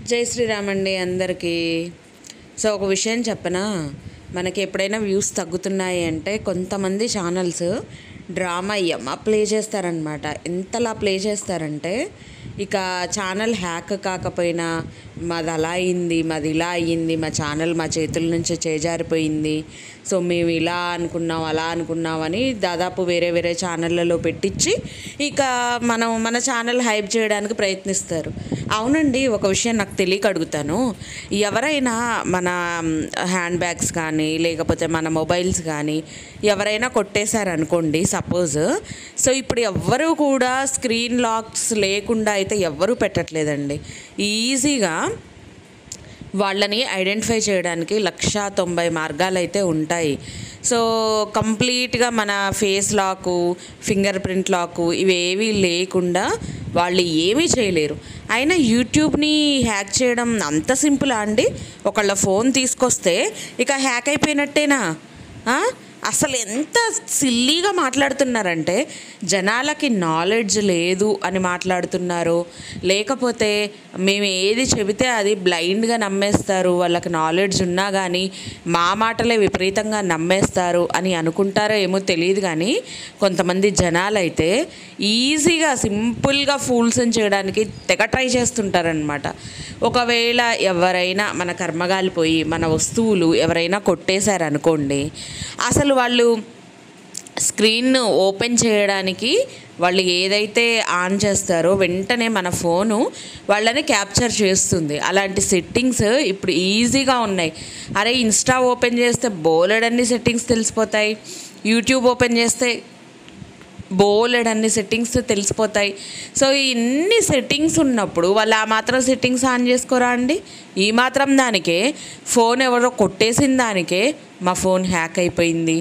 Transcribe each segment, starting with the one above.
జై శ్రీరామ్ అండి అందరికీ. సో ఒక విషయం చెప్పనా, మనకి ఎప్పుడైనా వ్యూస్ తగ్గుతున్నాయి అంటే కొంతమంది ఛానల్స్ డ్రామా ప్లే చేస్తారనమాట. ఎంతలా ప్లే చేస్తారంటే ఇక ఛానల్ హ్యాక్ కాకపోయినా మాది అలా అయింది, మాది ఇలా అయ్యింది, మా ఛానల్ మా చేతుల నుంచి చేజారిపోయింది, సో మేము ఇలా అనుకున్నాం అలా అనుకున్నాం అని దాదాపు వేరే వేరే ఛానళ్ళలో పెట్టించి ఇక మన ఛానల్ హైప్ చేయడానికి ప్రయత్నిస్తారు. అవునండి, ఒక విషయం నాకు తెలియక అడుగుతాను. ఎవరైనా మన హ్యాండ్ బ్యాగ్స్ కానీ లేకపోతే మన మొబైల్స్ కానీ ఎవరైనా కొట్టేశారనుకోండి సపోజ్, సో ఇప్పుడు ఎవ్వరూ కూడా స్క్రీన్ లాక్స్ లేకుండా అయితే ఎవ్వరూ పెట్టట్లేదండి. ఈజీగా వాళ్ళని ఐడెంటిఫై చేయడానికి 190 మార్గాలు అయితే ఉంటాయి. సో కంప్లీట్గా మన ఫేస్ లాకు, ఫింగర్ ప్రింట్ లాకు ఇవేవీ లేకుండా వాళ్ళు ఏమీ చేయలేరు. అయినా యూట్యూబ్ని హ్యాక్ చేయడం అంత సింపులా అండి? ఒకళ్ళ ఫోన్ తీసుకొస్తే ఇక హ్యాక్ అయిపోయినట్టేనా? అసలు ఎంత సిల్లీగా మాట్లాడుతున్నారంటే, జనాలకి నాలెడ్జ్ లేదు అని మాట్లాడుతున్నారు, లేకపోతే మేము ఏది చెబితే అది బ్లైండ్గా నమ్మేస్తారు, వాళ్ళకి నాలెడ్జ్ ఉన్నా కానీ మా మాటలే విపరీతంగా నమ్మేస్తారు అని అనుకుంటారో ఏమో తెలియదు. కానీ కొంతమంది జనాలైతే ఈజీగా సింపుల్గా ఫూల్స్ని చేయడానికి తెగ ట్రై చేస్తుంటారనమాట. ఒకవేళ ఎవరైనా మన కర్మగాలిపోయి మన వస్తువులు ఎవరైనా కొట్టేశారనుకోండి, అసలు వాళ్ళు స్క్రీన్ ఓపెన్ చేయడానికి వాళ్ళు ఏదైతే ఆన్ చేస్తారో వెంటనే మన ఫోను వాళ్ళని క్యాప్చర్ చేస్తుంది. అలాంటి సెట్టింగ్స్ ఇప్పుడు ఈజీగా ఉన్నాయి. అరే ఇన్స్టా ఓపెన్ చేస్తే బోలెడన్ని సెట్టింగ్స్ తెలిసిపోతాయి, యూట్యూబ్ ఓపెన్ చేస్తే బోలెడన్ని సెట్టింగ్స్ తెలిసిపోతాయి. సో ఇన్ని సెట్టింగ్స్ ఉన్నప్పుడు వాళ్ళు ఆ మాత్రం సెట్టింగ్స్ ఆన్ చేసుకోరా అండి? ఈ మాత్రం దానికే ఫోన్ ఎవరో కొట్టేసిన దానికే మా ఫోన్ హ్యాక్ అయిపోయింది,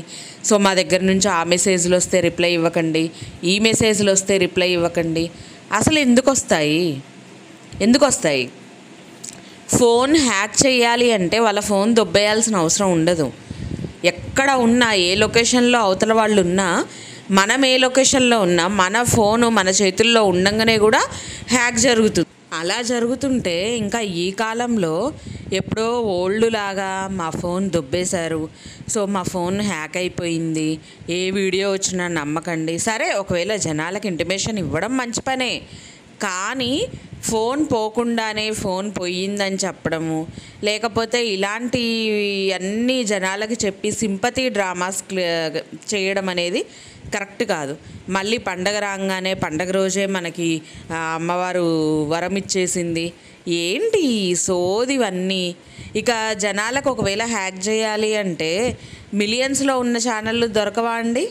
సో మా దగ్గర నుంచి ఆ మెసేజ్లు వస్తే రిప్లై ఇవ్వకండి, ఈ మెసేజ్లు వస్తే రిప్లై ఇవ్వకండి. అసలు ఎందుకు వస్తాయి? ఫోన్ హ్యాక్ చేయాలి అంటే వాళ్ళ ఫోన్ దొబ్బేయాల్సిన అవసరం ఉండదు. ఎక్కడ ఉన్నా, ఏ లొకేషన్లో అవతల వాళ్ళు ఉన్నా, మనం ఏ లొకేషన్లో ఉన్నా మన ఫోను మన చేతుల్లో ఉండగానే కూడా హ్యాక్ జరుగుతుంది. అలా జరుగుతుంటే ఇంకా ఈ కాలంలో ఎప్పుడో ఓల్డ్ లాగా మా ఫోన్ దొబ్బేశారు, సో మా ఫోన్ హ్యాక్ అయిపోయింది, ఏ వీడియో వచ్చినా నమ్మకండి. సరే, ఒకవేళ జనాలకు ఇంటిమేషన్ ఇవ్వడం మంచి పనే, కానీ ఫోన్ పోకుండానే ఫోన్ పోయిందని చెప్పడము, లేకపోతే ఇలాంటి అన్ని జనాలకి చెప్పి సింపతి డ్రామాస్ చేయడం అనేది కరెక్ట్ కాదు. మళ్ళీ పండగ రాగానే పండగ రోజే మనకి అమ్మవారు వరం ఇచ్చేసింది, ఏంటి సోదివన్నీ? ఇక జనాలకు ఒకవేళ హ్యాక్ చేయాలి అంటే మిలియన్స్లో ఉన్న ఛానళ్ళు దొరకవా అండి?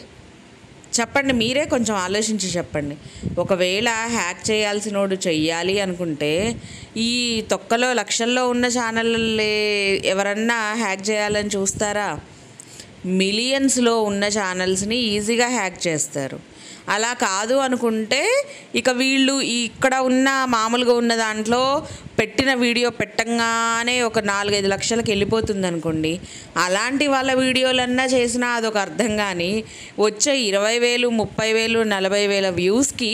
చెప్పండి, మీరే కొంచెం ఆలోచించి చెప్పండి. ఒకవేళ హ్యాక్ చేయాల్సినోడు చెయ్యాలి అనుకుంటే ఈ తొక్కలో లక్షల్లో ఉన్న ఛానళ్ళే ఎవరన్నా హ్యాక్ చేయాలని చూస్తారా? మిలియన్స్లో ఉన్న ఛానల్స్ని ఈజీగా హ్యాక్ చేస్తారు. అలా కాదు అనుకుంటే ఇక వీళ్ళు ఇక్కడ ఉన్న మామూలుగా ఉన్న దాంట్లో పెట్టిన వీడియో పెట్టంగానే ఒక 4-5 లక్షలకు వెళ్ళిపోతుంది అనుకోండి, అలాంటి వాళ్ళ వీడియోలన్నా చేసినా అదొక అర్థం. కానీ వచ్చే 20,000, 30,000, 40,000 వ్యూస్కి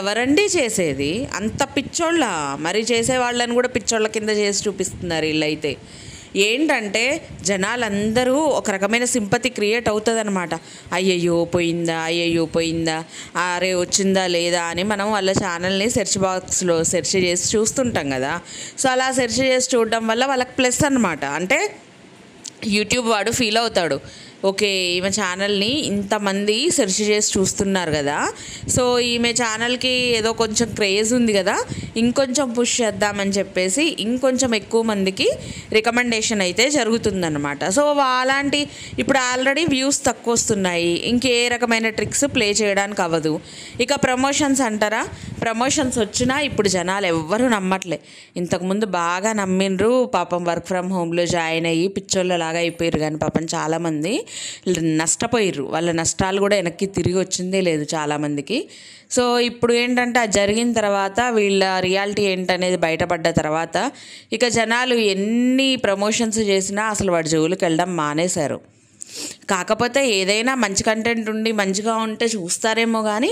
ఎవరండి చేసేది? అంత పిచ్చోళ్ళ? మరి చేసే వాళ్ళని కూడా పిచ్చోళ్ళ కింద చేసి చూపిస్తున్నారు వీళ్ళైతే. ఏంటంటే జనాలందరూ ఒక రకమైన సింపతి క్రియేట్ అవుతుంది అనమాట. అయ్యయ్యో పోయిందా, అరే వచ్చిందా లేదా అని మనం వాళ్ళ ఛానల్ని సెర్చ్ బాక్స్లో సెర్చ్ చేసి చూస్తుంటాం కదా. సో అలా సెర్చ్ చేసి చూడడం వల్ల వాళ్ళకి ప్లస్ అనమాట. అంటే యూట్యూబ్ వాడు ఫీల్ అవుతాడు, ఓకే ఈమె ఛానల్ని ఇంతమంది సెర్చ్ చేసి చూస్తున్నారు కదా, సో ఈమె ఛానల్కి ఏదో కొంచెం క్రేజ్ ఉంది కదా, ఇంకొంచెం పుష్ చేద్దామని చెప్పేసి ఇంకొంచెం ఎక్కువ మందికి రికమెండేషన్ అయితే జరుగుతుందన్నమాట. సో అలాంటి ఇప్పుడు ఆల్రెడీ వ్యూస్ తక్కువ వస్తున్నాయి, ఇంకే రకమైన ట్రిక్స్ ప్లే చేయడానికి అవ్వదు. ఇక ప్రమోషన్స్ అంటారా, ప్రమోషన్స్ వచ్చినా ఇప్పుడు జనాలు ఎవ్వరూ నమ్మట్లే. ఇంతకుముందు బాగా నమ్మిండ్రు, పాపం వర్క్ ఫ్రమ్ హోమ్లో జాయిన్ అయ్యి పిచ్చోళ్ళలాగా అయిపోయారు. కానీ పాపం చాలామంది నష్టపోయారు, వాళ్ళ నష్టాలు కూడా వెనక్కి తిరిగి వచ్చిందే లేదు చాలామందికి. సో ఇప్పుడు ఏంటంటే అది జరిగిన తర్వాత వీళ్ళ రియాలిటీ ఏంటనేది బయటపడ్డ తర్వాత ఇక జనాలు ఎన్ని ప్రమోషన్స్ చేసినా అసలు వాడి జోలికి వెళ్ళడం మానేశారు. కాకపోతే ఏదైనా మంచి కంటెంట్ ఉండి మంచిగా ఉంటే చూస్తారేమో, కానీ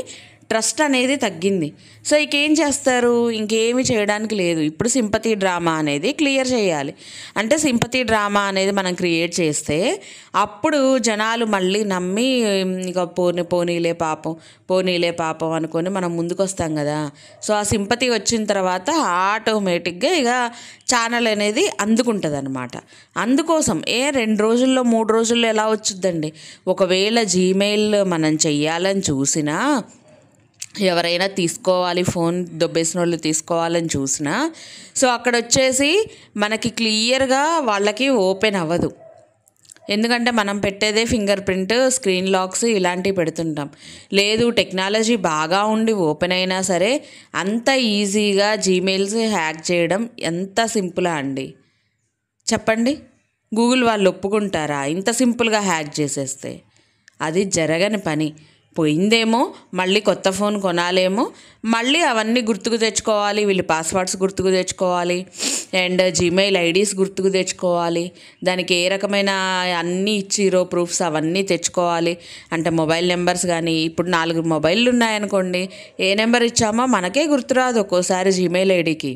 ట్రస్ట్ అనేది తగ్గింది. సో ఇంకేం చేస్తారు, ఇంకేమి చేయడానికి లేదు. ఇప్పుడు సింపతి డ్రామా అనేది క్లియర్ చేయాలి. అంటే సింపతి డ్రామా అనేది మనం క్రియేట్ చేస్తే అప్పుడు జనాలు మళ్ళీ నమ్మి ఇక పోనీలే పాపం అనుకొని మనం ముందుకు వస్తాం కదా. సో ఆ సింపతి వచ్చిన తర్వాత ఆటోమేటిక్గా ఇక ఛానల్ అనేది అందుకుంటుంది అనమాట. అందుకోసం 2 రోజుల్లో 3 రోజుల్లో ఎలా వచ్చుద్దండి. ఒకవేళ జీమెయిల్ మనం చెయ్యాలని చూసినా, ఎవరైనా తీసుకోవాలి ఫోన్ దొబ్బేసిన వాళ్ళు తీసుకోవాలని చూసినా, సో అక్కడ వచ్చేసి మనకి క్లియర్గా వాళ్ళకి ఓపెన్ అవ్వదు. ఎందుకంటే మనం పెట్టేదే ఫింగర్ ప్రింట్, స్క్రీన్ లాక్స్ ఇలాంటివి పెడుతుంటాం. లేదు టెక్నాలజీ బాగా ఉండి ఓపెన్ అయినా సరే అంత ఈజీగా జీమెయిల్స్ హ్యాక్ చేయడం ఎంత సింపులా అండి చెప్పండి. గూగుల్ వాళ్ళు ఒప్పుకుంటారా ఇంత సింపుల్గా హ్యాక్ చేసేస్తే? అది జరగని పని. పోయిందేమో, మళ్ళీ కొత్త ఫోన్ కొనాలేమో, మళ్ళీ అవన్నీ గుర్తుకు తెచ్చుకోవాలి, వీళ్ళు పాస్వర్డ్స్ గుర్తుకు తెచ్చుకోవాలి, అండ్ జీమెయిల్ ఐడీస్ గుర్తుకు తెచ్చుకోవాలి, దానికి ఏ రకమైన అన్నీ ఇచ్చిరో ప్రూఫ్స్ అవన్నీ తెచ్చుకోవాలి. అంటే మొబైల్ నెంబర్స్ కానీ, ఇప్పుడు 4 మొబైళ్ళు ఉన్నాయనుకోండి, ఏ నెంబర్ ఇచ్చామో మనకే గుర్తురాదు ఒక్కోసారి జీమెయిల్ ఐడీకి.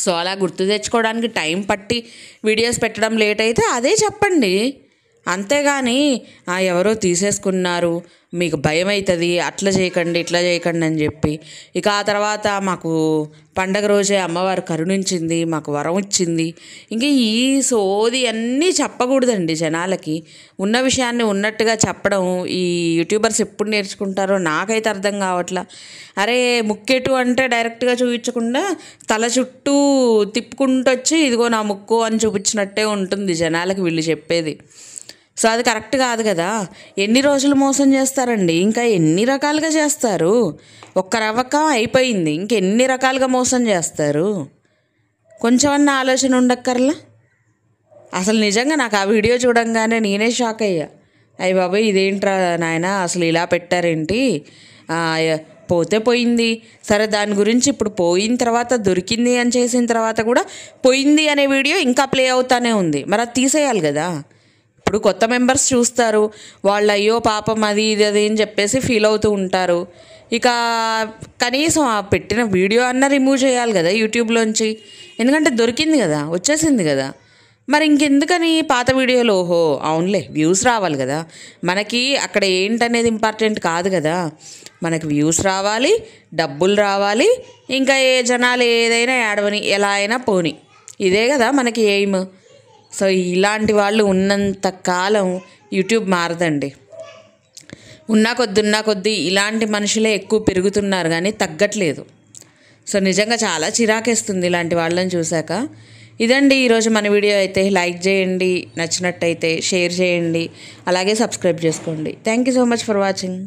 సో అలా గుర్తు తెచ్చుకోవడానికి టైం పట్టి వీడియోస్ పెట్టడం లేట్ అయితే అదే చెప్పండి. అంతేగాని ఎవరో తీసేసుకున్నారు, మీకు భయం అవుతుంది, అట్లా చేయకండి ఇట్లా చేయకండి అని చెప్పి ఇక ఆ తర్వాత మాకు పండగ రోజే అమ్మవారు కరుణించింది, మాకు వరం ఇచ్చింది, ఇంకా ఈ సోది అన్నీ చెప్పకూడదండి. జనాలకి ఉన్న విషయాన్ని ఉన్నట్టుగా చెప్పడం ఈ యూట్యూబర్స్ ఎప్పుడు నేర్చుకుంటారో నాకైతే అర్థం కావట్లా. అరే ముక్కెటు అంటే డైరెక్ట్గా చూపించకుండా తల చుట్టూ తిప్పుకుంటూ వచ్చి ఇదిగో నా ముక్కు అని చూపించినట్టే ఉంటుంది జనాలకి వీళ్ళు చెప్పేది. సో అది కరెక్ట్ కాదు కదా. ఎన్ని రోజులు మోసం చేస్తారండి, ఇంకా ఎన్ని రకాలుగా చేస్తారు. ఒక్క రవ్వక అయిపోయింది, ఇంకెన్ని రకాలుగా మోసం చేస్తారు. కొంచెమన్నా ఆలోచన ఉండక్కర్లా. అసలు నిజంగా నాకు ఆ వీడియో చూడంగానే నేనే షాక్ అయ్యా. అయ్య బాబాయ్ ఇదేంట్రా నాయన, అసలు ఇలా పెట్టారేంటి, పోతే పోయింది సరే, దాని గురించి ఇప్పుడు పోయిన తర్వాత దొరికింది అని చేసిన తర్వాత కూడా పోయింది అనే వీడియో ఇంకా ప్లే అవుతానే ఉంది. మరి అది తీసేయాలి కదా. ఇప్పుడు కొత్త మెంబర్స్ చూస్తారు, వాళ్ళు అయ్యో పాపం అది ఇది అది అని చెప్పేసి ఫీల్ అవుతూ ఉంటారు. ఇక కనీసం ఆ పెట్టిన వీడియో అన్నా రిమూవ్ చేయాలి కదా యూట్యూబ్లోంచి. ఎందుకంటే దొరికింది కదా, వచ్చేసింది కదా. మరి ఇంకెందుకని పాత వీడియోలో ఓహో అవునులే వ్యూస్ రావాలి కదా. మనకి అక్కడ ఏంటనేది ఇంపార్టెంట్ కాదు కదా. మనకి వ్యూస్ రావాలి, డబ్బులు రావాలి, ఇంకా ఏ జనాలు ఏదైనా ఏడవని ఎలా అయినా పోని, ఇదే కదా మనకి ఎయిమ్. సో ఇలాంటి వాళ్ళు ఉన్నంత కాలం యూట్యూబ్ మారదండి. ఉన్నా కొద్దీ ఇలాంటి మనుషులే ఎక్కువ పెరుగుతున్నారు కానీ తగ్గట్లేదు. సో నిజంగా చాలా చిరాకేస్తుంది ఇలాంటి వాళ్ళని చూశాక. ఇదండి ఈరోజు మన వీడియో అయితే. లైక్ చేయండి, నచ్చినట్టయితే షేర్ చేయండి, అలాగే సబ్స్క్రైబ్ చేసుకోండి. Thank you so much for watching.